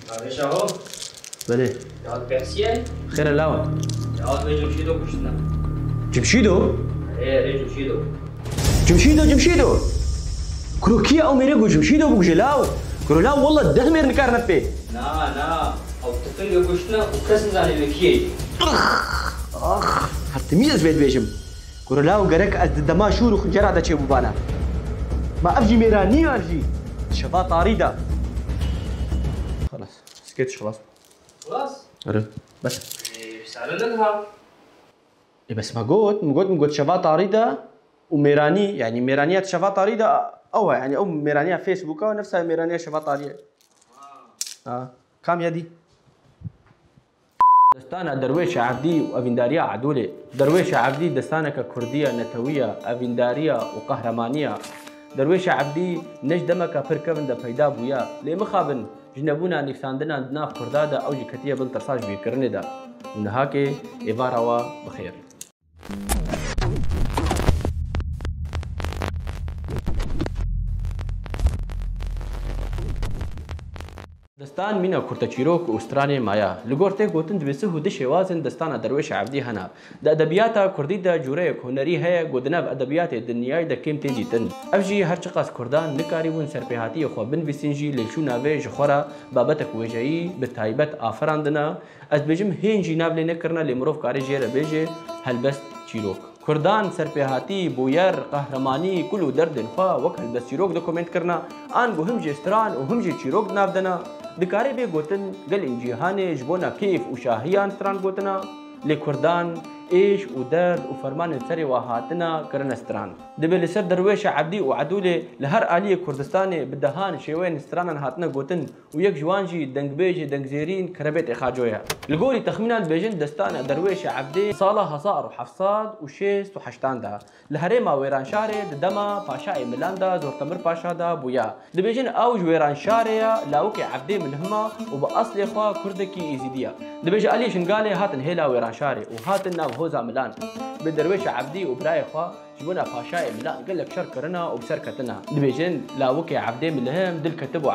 معلش اهو. بله. يقعد بيحسين. خير اللاوة. يقعد جمشيدو كشنا. جمشيدو؟ ايه جمشيدو. جمشيدو. كروكيا او ميريغو جمشيدو بوجلاو. كرولاو والله الدهمير نكارنا فيه. نا او تفنجا كشنا وكسن زاني لكي. اخ هرتميز بيت بيجم. كرولاو قرك از دما شورو خنجرة دا تشيبو بانا. ما افجي ميراني ارجي. شفا طاريدة. خلاص سكتش خلاص. بس. سألناها. بس ما قلت شفا طاريدة وميراني يعني ميرانيات شفا طاريدة او يعني او ميرانية فيسبوك او نفسها ميرانية شفا طارية. كام يدي؟ دستانة درويش عبدي وافندارية عدولة. درويش عبدي دستانة كردية نتوية افندارية وقهرمانية. درويش عبدي نجدمك بركبن دا پیدا بويا لي مخابن جنبونا نكساندنا دناف كردادا او جكتية بالترساج بيكرني دا ونهاكي إباروا بخير. دستان مينا كورتاچيروك واستراني مايا لغورتي غوتن دبسه دش وازن دستان درويش عبدي هنا د ادبياتا كردي دا جوريك هنري هي غودنا ادبيات الدنيا دا كيم تيجي تن افجي هرچقاس كردان نكاريون سرپيهاتي خو بن بسنجي لشونا وي جخورا بابتك وجاي بتايبت افراندنا از بجم هنجي نابل نكرنا لمروف كاري جيره بيجي هلبس چيروك كردان سرپيهاتي بوير قهرماني كلو درد خوا وك هلبس چيروك دوكومنت کرنا ان گو هم جستران و هم جي چيروك نابدنا دكاري بي غوتن قال انجيهاني جبونا كيف وشاهيان ستران غوتنا لكردان ايش ودرد وفرمان السري وهاتنا كرنا ستران دبي لسر درويش عبدي وعدولي لهر آلية كردستاني بدهان شيوين ستران هاتنا غوتن ويك جوانجي دنگ بيجي دنگ زيرين كربيت اخاجويا لقولي تخمينا البيجن دستان درويش عبدي صالة هصار وحفصاد وشيست وحشتان دا لهريما ويران شاري دما باشا ميلاندا زورتمر باشا دا بويا دبيجن اوج ويران شاري لاوكي عبدي ملهما وباصل اخوا كردكي ايزيديا دبيج علي شنقالي هاتن هيلا ويران شاري وهاتن ناو هوزا ميلان بدرويش عبدي وبراي اخوا جبونا باشا ميلان قال لك شركرنا وبسركتنا دبيجن لاوكي عبدي ملهم دل كتبوا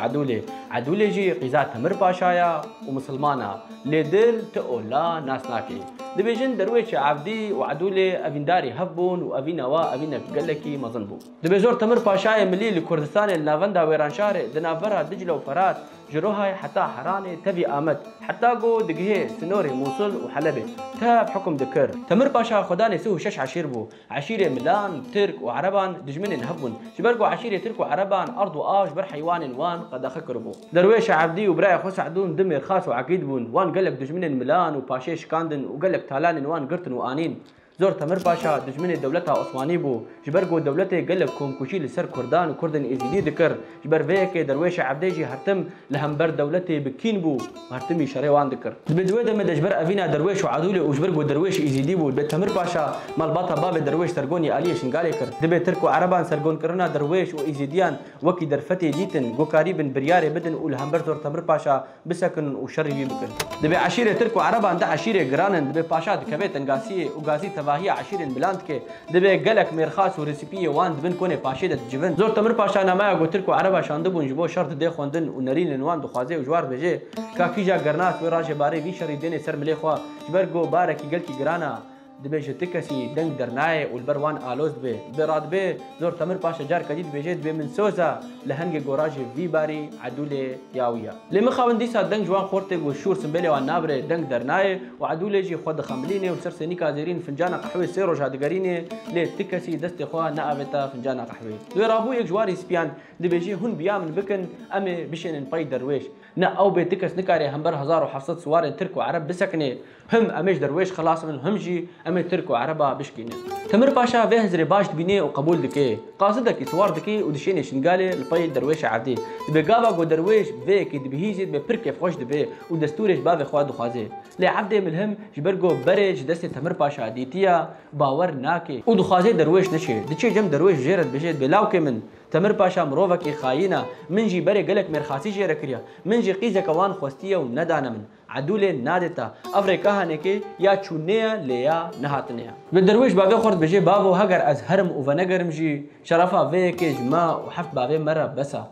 عدولي جي قيزات تمر باشايا ومسلمانا لدل تقولا ناس ناكي دبيجن درويش عبدي وعدولي افينداري هفبون وافينوا افينا قلكي مظنبو دبيزور تمر باشايا ملي لكردستان النافندا ويرانشاري دنافرا دجله وفرات جروهاي حتى حراني تبي آمد حتى قو دقهي سنوري موصل وحلبي تاب حكم دكر تمر باشا خداني سوه شش عشير بو عشيرة ميلان ترك وعربان دجمن نهبون شبرقو عشيرة ترك وعربان أرض وآش بر حيوان وان قد أخكربو درويش عبدي وبراي خو سعدون دمير خاص وعقيد بون وان قلك دجمن ميلان وباشيش كاندن وقلك تالان وان قرتن وآنين زور تمر باشا دجمن دولتها عثماني بو جبرقو دولته قلك كومكوشي لسر كردان وكردن إزيدي ذكر جبر فيك درويش عبديجي هرتم لهمبر دولته بكين بو هرتمي شري وان ذكر بدوي دم دجبر أفينا درويش وعدولي وجبرقو درويش إزيدي بو بتمر باشا مالباطا باب درويش سرقوني آلية شنقالي كر دبي تركو عربان سرقون كرنا درويش وإزيديان وكي درفتي ديتن جو قريبن برياري بدن ولهمبر زور تمر باشا بسكن وشري بكن دبي عشيرة تركو عربان ده عشيرة جرانن دبي باشا دكبيت انقاسية وقاسي تباهي عشيرة بلاندك دبي قلك ميرخاص وريسيبية وان دبن كوني باشيدة جبن زور تمر باشا نمايا قو تركو عربا شاندبون جبو شرط دي خوندن ونرين لنوان دخوازي وجوار بجي كاكيجا قرنات وراجي باري في شري ديني سر ملي خوا جبرقو باركي قلكي قرانا دبي جتكسي دنگ درناي والبروان آلوز دبي براد بي زور تمر باشا جار كديد بيجي دبي من سوزا لهنگي قوراجي في باري عدولي ياويا لما خاون ديسا دنگ جوان خورتي وشور سنبلي وان نابري دنگ درناي وعدولي جي خود خمليني وسرسني كازيرين فنجانا قحوي سيرو جادقاريني لي تكسي دستي خوا نابتا فنجانا قحوي دو رابو يك جواري سبيان دبي جي هون بيامن بكن امي بشن باي درويش نا او بيتكس نكاري همبر هزار وحفصت سوار تركو عرب بسكني هم اميش درويش خلاص من هم جي امي تركو عربا بشكينه تمر باشا فيهزري باش دبيني وقبول دكي قاصدك سوار دكي ودشيني شنقالي الباي درويش عبدي دبي قابا قو درويش فيك دبيهيزي دبي بركي خوش دبي ودستوريش باب خواد دخوازي لي عبدي ملهم جبرقو برج دستي تمر باشا ديتيا باور ناكي ودخوازي درويش نشي دشي جم درويش جيرد بجيت بلاوكي من تمر باشا مروفك خاينه منجي بري قلك مرخاسي جيرا كريا منجي قيزه كوان خوستيه وندانا من عدولي نادتا افريكا هنكي يا تشونيا ليا نهاتنيا بالدرويش بابي خورد بجي بابو هجر از هرم وفنجر مجي شرفا فيكي جما وحفت بابي مره بسا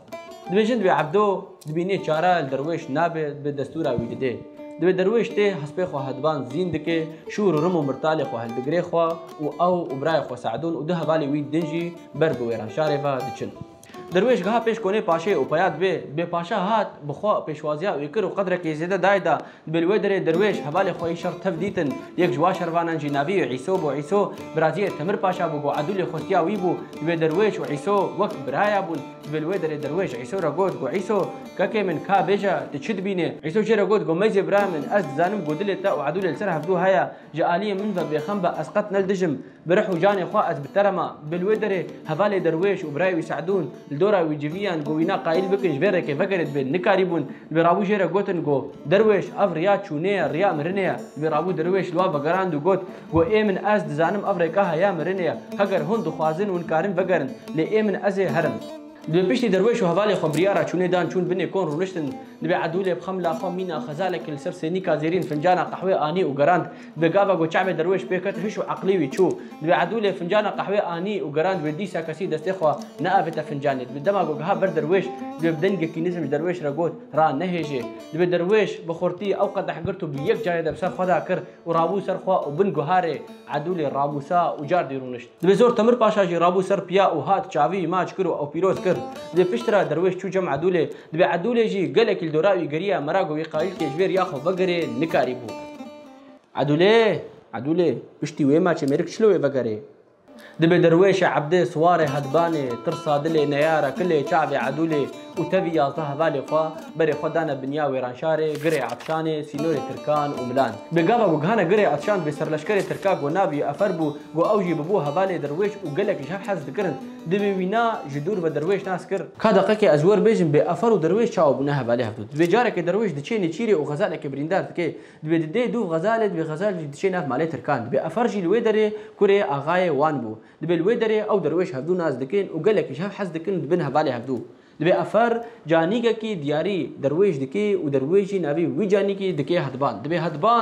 دبێژن دوێ عەبدۆ دبینێ چارە دەروێش نابێت بێ دەستورا وی دەدێ دبێ دەروێش تێ هەسپێ خوا هەدبان زین دکێ شور و ڕم و مرتالێ خوا هەلدەگرێ خوا و ئەو و برایە خوا سەعدون و دە هەڤالی وی دنجی بەر بە وێران شارێڤە دچن درویش گها پیش کنه پاشه و پیاد به پاشه هات بخوا پیشوازیا و کرد و قدر که زیاده دایدا بلوی در درویش حوالی خوی شر تفدیتن یک جوا شروانان جنابی و عیسو بو عیسو برازیل تمر پاشا بو عدول خوستیا وی بو به درویش و عیسو وقت برایا بون بلوی در درویش عیسو را گود گو عیسو که من کا بجا تشد بینه عیسو چرا گود گو میز برامن از زانم گودل تا و عدول السر هفدو هيا جالی من و بخم با اسقط نلدجم برح و جان خوا از بترما بلوی در حوالی درویش و برای سعدون دورا ويجيفيان قوينا قايل بكن جبيرك فكرت بين نكاريبون بيرابو جيرا قوتن قو درويش اف ريا تشونيا ريا مرنيا بيرابو درويش لوا بقراندو قوت قو ايمن از دزانم افريكا يا مرنيا هجر هند خوازن ونكارن بقرن لايمن ازي هرم دبي بيشتي درويش وهفالي خبريارا چوني دان چون بني كون رونشتن دبي عدولي بخم لا خمينا خزالك السر سيني كازيرين فنجانا قهوه اني وقراند بقابا قو شعب درويش بيكت هشو عقلي ويشو دبي عدولي فنجانا قهوه اني وقراند وديسا كسي دستخوا نافت فنجاني بدما قو ها بر درويش دبي بدنج كينيزم درويش رغوت را نهجي دبي درويش بخورتي او قد حقرتو بيك جاي دبسر خدا كر ورابو سر خوا وبن غهاري عدولي راموسا وجار ديرونشت دبي زور تمر باشا جي رابو سر بيا وهات چاوي ماچ كرو او بيروز دبي بشترا درويش شو جمع عدولي دبي عدولي جي قالك الدوراوي قريه مراقو يقايل كيجبير ياخذ بقري نكاريبو عدولي بشتي ويما ميرك شلوي بقري دبي درويش عبدي صواري هدباني ترصادلي نيارة كله شعبي عدولي وتبي يا ظهبالي خوا بري خدانا بنيا ويرانشاري قري عطشاني سينوري تركان وملان بقابا وقهانا قري عطشان بسر لشكري تركاك ونابي افربو واوجي ببو هبالي درويش وقالك شاف حز ذكرن دبي وينا جدور بدرويش ناس كر كادا قاكي ازور بيجن بافر ودرويش شاو بنا هبالي هفدود دبي جارك درويش دشيني تشيري وغزالك بريندار تكي دبي ددي دو غزاله دبي غزال دشي ناف مالي تركان دبي افرجي الويدري كوري اغاي وانبو دبي الويدري او درويش هفدو ناس دكين وقالك شاف حز ذكرن دبن هبالي هفدو دبي افر جانيكا كي دياري درويش دكي ودرويشي نبي وي جانيكي دكي هدبان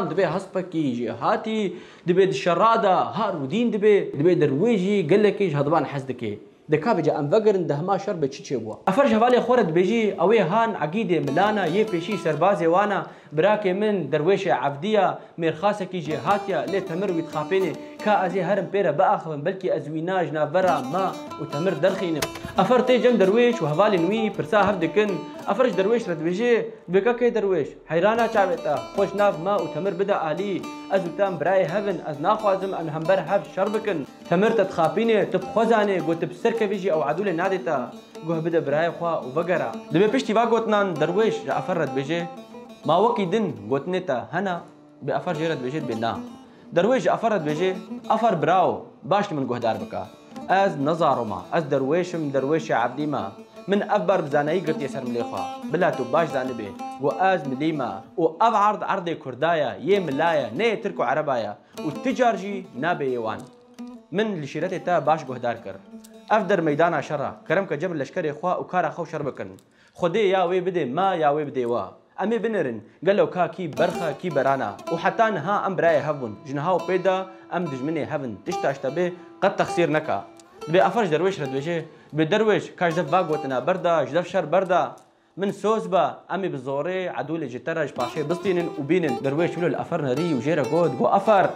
دبي هسبكي جي هاتي دبي الشراده هار ودين دبي درويشي قالك هدبان حز دكي دكا بجا ام فقرن دهما شرب تشي بوا افرج هوالي خورد بيجي اوي هان عقيده ملانا يبيشي سربازي وانا براكي من درويشه عبديه ميرخاسك جي هاتيا لي تمر ويتخافيني كا ازي هرم بيرا باخن بلكي ازويناج نافرا ما وتمر درخين افرتي جم درويش وهوالي نوي برسا هفدكن افرج درويش رد بيجي بكا كي درويش حيرانا شعبتا خوش ناف ما وتمر بدا الي ازوتام براي هفن از ناخوازم ان همبر هف شربكن تمر تتخافيني تبخوزاني قلت بسر كفيجي او عدول نادتا قوه بدا براي خوا وبقرا دبي بيشتي واقوتنان درويش افرد بيجي ما وكي دن قوتنتا هنا بأفر جيرد بيجي بنا درويش افرد بيجي افر براو باش من قهدار بكا از نظارما از درويش عبدي ما من افبر بزاناي قلت يسر مليخوا بلا تو باش زانبي واز مليما واف عرض كردايا يه ملايا ني تركو عربايا والتجارجي نابي يوان من لشيرتي تا باش قهدار كر افدر ميدانا شرا كرم كجبل لشكري خوا وكارا خو شربكن خدي يا وي بدي ما يا وي بدي وا امي بنرن قالوا كي برخه كي برانا وحتى نها ام براي هفن جنهاو بيدا ام دجمني هفن تشتاشتبه قد تخسير نكا بافرج درويش ردويشه بدرويش كاش دف باغوتنا بردا جدف شر بردا من سوزبا امي بزوري عدول جترج باشي بسطين وبينن درويش ولو الافر نري وجيرا قود قو افر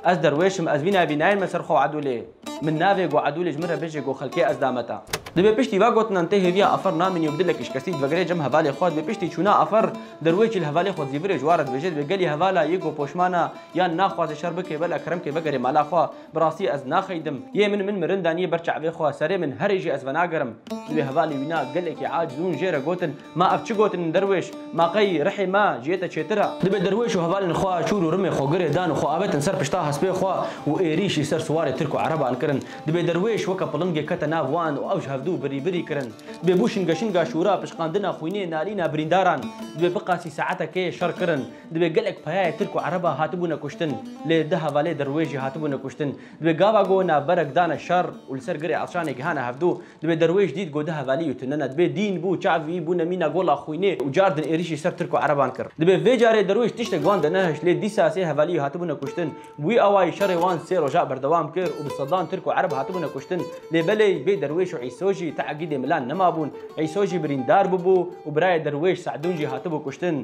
از درويشم از بينا بيناين مسرخو عدولي من نافي قو عدولي جمره بيجي قو خلكي از دامتا دبي بيشتي واقوت ننتهي فيها افر نامن يبدلك ايش كسيت فقري جم هفالي خود بيشتي شونا افر درويش الهفالي خود زيفري جوارد بجد بقالي هفالا يقو بوشمانا يا ناخواز شربكي بلا كرمكي بقري مالا خوا براسي از ناخيدم يا من مرنداني برچع بي خوا سري من هريجي از بناقرم دبي هفالي وينا قالك عاجزون جيرا قوتن ما افتش قوتن درويش ما قي رحي ما جيتا تشترا دبي درويش وهفالي خوا شورو رمي خو قري دان خو ابت نسر بشتا حسبي خوا وايريشي سر سواري تركو عربا انكرن دبي درويش وكا بلنجي كتا نافوان واوج هفدو بري كرن ببوشن قشنقا شورا بشقاندنا خويني نالينا برينداران دبي بقاسي ساعتها كي شر كرن دبي قالك بهاي تركو عربا هاتبونا كشتن لي دها فالي درويجي هاتبونا كشتن دبي قابا قونا برك دانا الشر والسر قري عطشاني كهانا هفدو دبي درويج ديد قو دها فالي وتننا دبي دين بو شعبي بونا مينا قولا خويني وجاردن ايريشي سر تركو عربان كر دبي في جاري درويج تشتق وان دناهش لي دي ساسي هفالي هاتبونا كشتن وي ئەوای شەڕێ وان سێ ڕۆژە بەردەوام کرد و بسەدان ترک و عەرب هاتبوونە کوشتن لێبەلەی بێ دەروێش و عیسۆژی تەعەگیدێ ملان نەمابوون عیسۆژی بریندار ببوو و برایە دەروێش سعدونجی هاتبوو کوشتن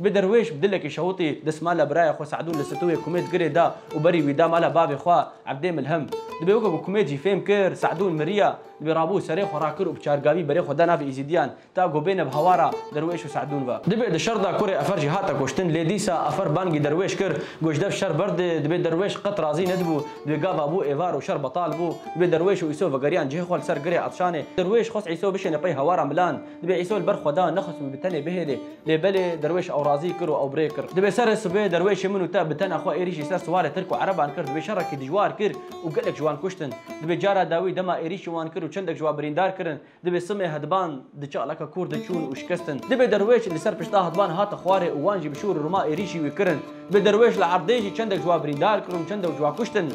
بێ دەروێش بدلێکی شەوتی دەسما لە برایە خۆ سعدون لە ستووێ کومێت گرێدا و بەری ویدا مالە بابێ خوا عەبدێ ملهەم دەبێ وەکو کومێجی فێم کرد سعدون مریە دەبێ ڕابوو سەرێ خۆ ڕاکرد و بچارگاوی بەرێ خۆدا ناوی ئیزیدیان تا گۆبێنە بهەوارە دەروێش و سعدون بە دەبێت لە شەردا کوڕێ ئەفەرجی هاتە کوشتن لێ دیسا ئەفەر بانگی دەروێش کرد گۆشدەف شەر بەردێ دەبێت دەروێش قەت ڕازی نەدبوو دەبێ گاوا بوو ئێوار و شەر بەتاڵ بوو دەبێت دەروێش و ئیسۆ بەگەریان جێ خۆل سەر گرێ عەطشانێ دەروێش خۆست عیسۆ بشێنە پەی هەوارە ملان دەبێ عیسۆ لەبەر خۆدا نەخست و بتەنێ بهێنێ لێبەلێ دەروێش ئەو ڕازی کرد و ئەو برێ کرد دەبێ سەرە سبێ دەروێشی من و تا بتەنە خۆ ئێریشی سەر سوارە ترک و عەرەبان کرد دەبێ شەڕێکی دژوار کرد و گەلێک جوان کوشتن دەبێ جارە داوی دەما ئێریشی وان کرد و چەندێک جوان بریندار کردن دەبێ سمێ هەدبان دچالەکە کوور دەچوون و شکستن دەبێ دەروێش لەسەر پشتا هەدبان هاتە خوارێ و وانجی بشور ڕما ئێریشی وی کردن دەبێ دەروێش لە عەردێژی چەندێک جوان بریندار کرد و چەندێک جوان کوشتن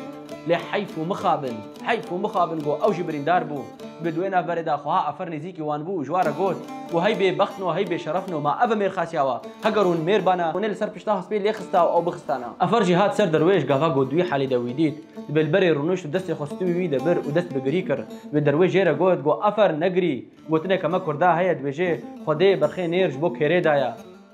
لێ حیف و مخابن گۆ ئەوژی بریندار بوو بێ دوێ ناڤەرێدا خۆها ئەفەر نزیکی وان بوو و ژوارە گوت و هەی بێ بەختن و هەی بێ شەرەفن و ما ئەڤە مێر خاسیاوە هەگەڕون مێربانە وێ لەسەر پشتا هەسپێ لێ خستا و ئەو بخستانە ئەفەرژی هات سەر دەروێش گاوا گۆ دوی حالی دەوی دیت دەبێ لەبەرێ ڕونوشت و دەستی خۆستوی وی دەبر و دەست بەگری کرد بێ دەروێش ژێرە گوت گۆ ئەفەر نەگری گوتنێک ئەمە کووردا هەیە دبێژێ خودێ بەرخێ نێرج بۆ کێرێدایە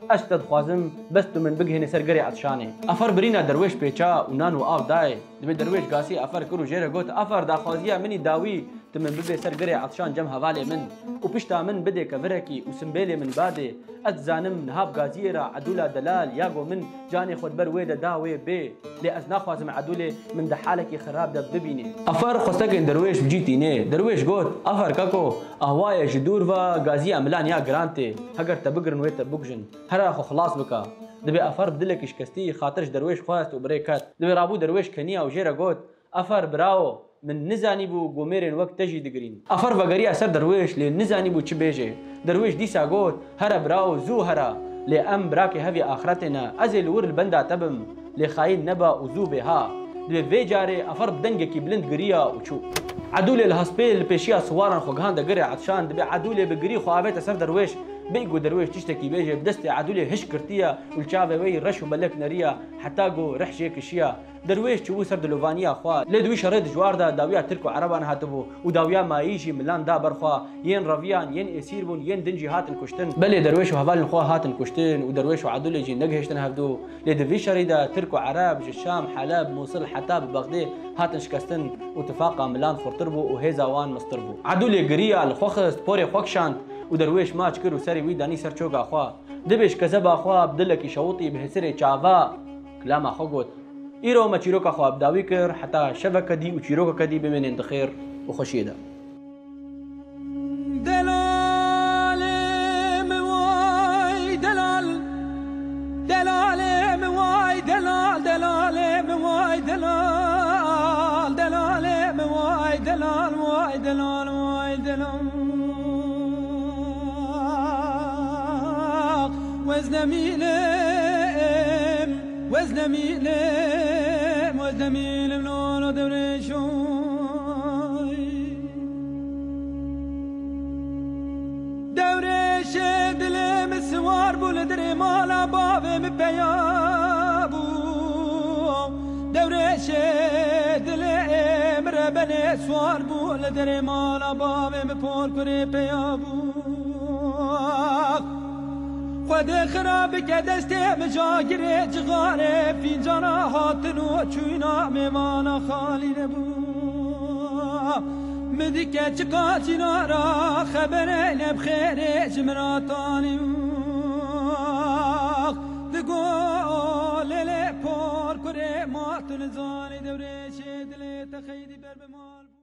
ئەش دەدخوازم بەست و من بگهێنێ سەر گەرێ عەطشانێ ئەفەر برینە دەروێش پێچا و نان و ئاو دایێ دەبێت دەروێش گاسی ئەفەر کرد و ژێرە گوت ئەفەر داخوازیە منی داوی تو من ببێ سەر گەرێ عەطشان جەم هەڤالێ من و پشتا من بدێ کەڤرێکی و سمبێلێ من بادێ ئەتزانم نهاب گازیێرە عەدولا دەلال یاگۆ من جانێ خۆت بەر وێ دەدا وێ بێ لێ ئەس ناخوازم عەدولێ من دە حالێکی خراب دە ببینێ ئەفەر خۆستەکەین دەروێش بجیتینێ دەروێش گوت ئەفەر کەکۆ ئەهوایە ji دوورڤە گازیە ملان یا گرانتێ هەگەر تە بگرن وێ تە بکوژن هەرا خۆ خلاص بکە دەبێ ئەفەر بدلێکی شکستی خاترش دەروێش خواست و برێ کات دەبێ ڕابوو دەروێش کەنیە و ژێرە گوت ئەفەر براوە من نزانی بوو گۆمێرێن وەک تەژی دگرین ئەفەر بەگەریە سەر دەروێش لێ نزانی بوو چ بێژێ دەروێش دیسا گوت هەرە براو زوو هەرە لێ ئەم براکێ هەوی ئاخرەتێنە ئەزێ لور بەندا تەبم لێ خاین نەبە و زوو بێها دەبێ vê carê ئەفەر بدەنگێکی بلند گریە و چوو عەدولێ لە هەسپێ لە پێشیە سواران خۆگەهان دەگەرێ عەطشان دەبێ عەدولێ بگری خۆ ئاوێتە سەر دەروێش بێگو دەروێش تشتێکی بێژێ بدەستێ عەدولێ هش کردیە و چاوێ وەی ڕەش و مەلەک نەریە حتا گۆ ڕەحشێ کشیە دەروێش چوو سەر دلۆڤانیە خوا لێ دوی شەڕێ دژواردا داویا ترک و عەرەبان هاتبوو و داویا ماییژی ملاندا بەرخوا یەن ڕەڤیان یەن ئێسیر بوون یەن دنجی هاتن کوشتن بەلێ دەروێش و هەڤالن خوا هاتن کوشتن و دەروێش و عەدولێجی نەگەهێشتن هەفتوو لێ دوی شەڕیدا ترک و عەرەب ji شام حەلەب مووسڵ حتا بە بەغدێ هاتن شکستن و تفاقا ملان خورتر بوو و هێزا وان مەستر بوو عەدولێ گریە لە خۆ خست پۆرێ خۆ کشاند و دەروێش ماچ کرد و سەری وی دانی سەر چۆگا خوا دەبێش کەزە باخوا بدلێکی شەوڵی بهێسرێ چاوا کلاما خۆ گوت ئیرۆ مە چیرۆکە خوا بداوی کرد حتا شەڤەکە دی و چیرۆکەکە دی بمێنێن دەخێر و خۆشیێدا وزنميلم لولو دوريش دلم السوار بول دري مالا بابي مبيابو دوريش دلم ربني سوار بول دري مالا بابي مبول كري بيابو خود خرابك دستي مجاگري جغاري فينجانا هاتنو چوينا ميوانا خالي نبو مدكة چقاتنا را خبري نبخيري جمراتاني دقول للي پور كري ماتن زاني دوري شي دلي تخيدي بربمال